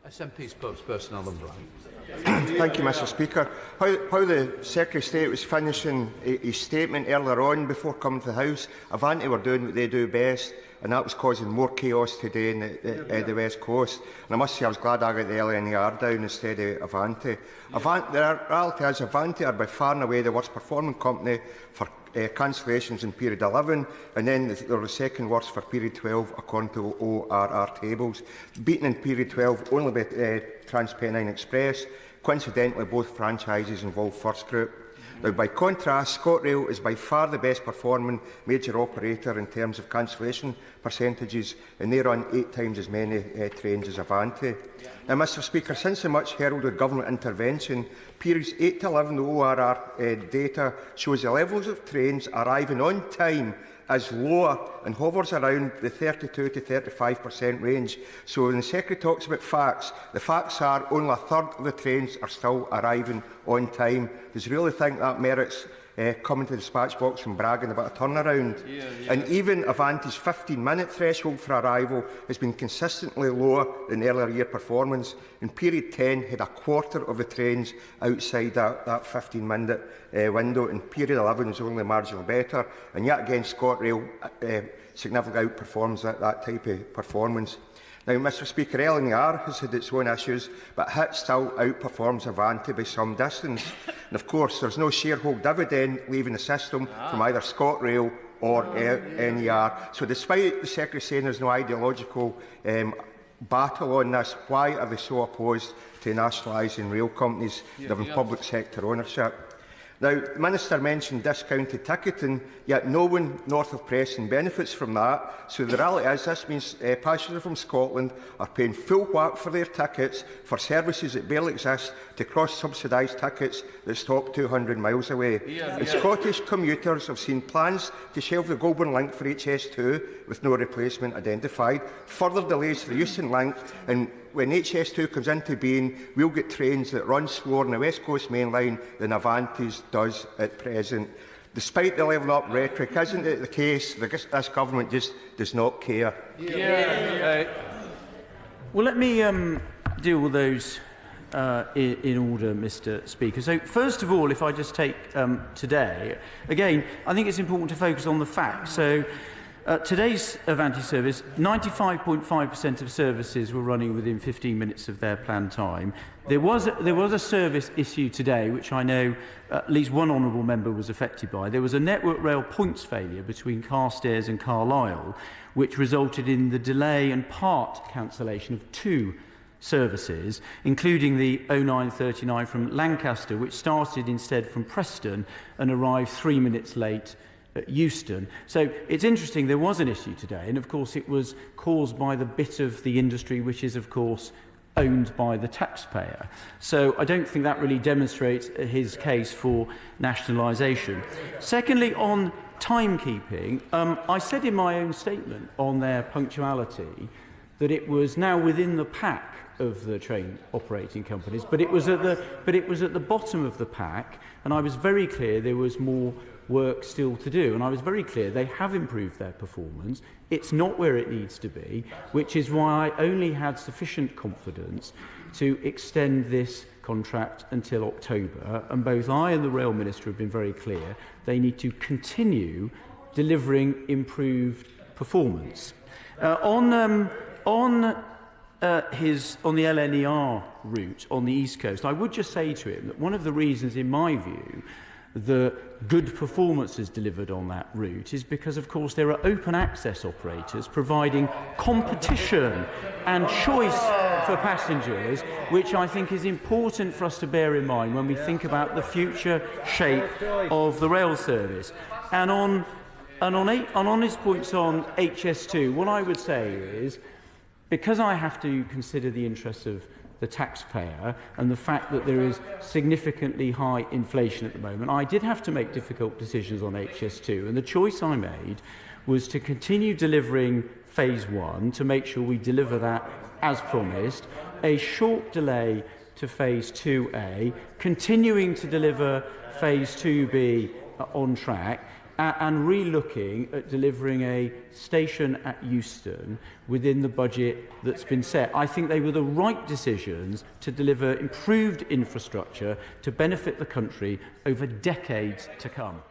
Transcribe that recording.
SNP spokesperson Alan Brown. Thank you, Mr Speaker. How the Secretary of State was finishing his statement earlier on before coming to the House, Avanti were doing what they do best, and that was causing more chaos today in the West Coast. And I must say I was glad I got the LNER down instead of Avanti. The reality is Avanti are by far and away the worst performing company for cancellations in period 11, and then they were the second worst for period 12 according to ORR tables, beaten in period 12 only by TransPennine Express. Coincidentally, both franchises involve First Group. Now, by contrast, ScotRail is by far the best performing major operator in terms of cancellation percentages, and they run 8 times as many trains as Avanti. Now, Mr Speaker, since the much heralded government intervention, periods 8 to 11 the ORR data shows the levels of trains arriving on time is lower and hovers around the 32 to 35% range. So when the Secretary talks about facts, the facts are only a third of the trains are still arriving on time. Does he really think that merits coming to the dispatch box and bragging about a turnaround? And even Avanti's 15-minute threshold for arrival has been consistently lower than earlier year performance. In period 10, had a quarter of the trains outside that 15-minute window. In period 11 was only marginally better. And yet again, ScotRail significantly outperforms that type of performance. Now, Mr Speaker, LNER has had its own issues, but HIT still outperforms Avanti by some distance. And of course, there's no shareholder dividend leaving the system from either ScotRail or NER. So despite the Secretary saying there's no ideological battle on this, why are they so opposed to nationalising rail companies having public sector ownership? Now, the Minister mentioned discounted ticketing, yet no one north of Preston benefits from that. So the reality is this means passengers from Scotland are paying full whack for their tickets for services that barely exist to cross-subsidised tickets that stop 200 miles away. And Scottish commuters have seen plans to shelve the Goulburn link for HS2 with no replacement identified, further delays to the Euston link, and when HS2 comes into being, we'll get trains that run slower on the West Coast Main Line than Avanti's does at present. Despite the level up rhetoric, isn't it the case that this government just does not care? Well, let me deal with those in order, Mr Speaker. So, first of all, if I just take today, again, I think it's important to focus on the facts. So, today's Avanti service, 95.5% of services were running within 15 minutes of their planned time. There was a service issue today, which I know at least one honourable member was affected by. There was a Network Rail points failure between Carstairs and Carlisle, which resulted in the delay and part cancellation of 2 services, including the 0939 from Lancaster, which started instead from Preston and arrived 3 minutes late at Euston. So it's interesting, there was an issue today, and of course it was caused by the bit of the industry which is of course owned by the taxpayer. So I don't think that really demonstrates his case for nationalisation. Secondly, on timekeeping, I said in my own statement on their punctuality that it was now within the pack of the train operating companies, but it was at the bottom of the pack, and I was very clear there was more work still to do, and I was very clear they have improved their performance. It's not where it needs to be, which is why I only had sufficient confidence to extend this contract until October, and both I and the Rail Minister have been very clear they need to continue delivering improved performance. On the LNER route on the East Coast, I would just say to him that one of the reasons, in my view, the good performances delivered on that route is because, of course, there are open access operators providing competition and choice for passengers, which I think is important for us to bear in mind when we think about the future shape of the rail service. And on his points on HS2, what I would say is, because I have to consider the interests of the taxpayer and the fact that there is significantly high inflation at the moment, I did have to make difficult decisions on HS2, and the choice I made was to continue delivering Phase 1 to make sure we deliver that as promised, a short delay to Phase 2A, continuing to deliver Phase 2B on track, and re-looking at delivering a station at Euston within the budget that's been set. I think they were the right decisions to deliver improved infrastructure to benefit the country over decades to come.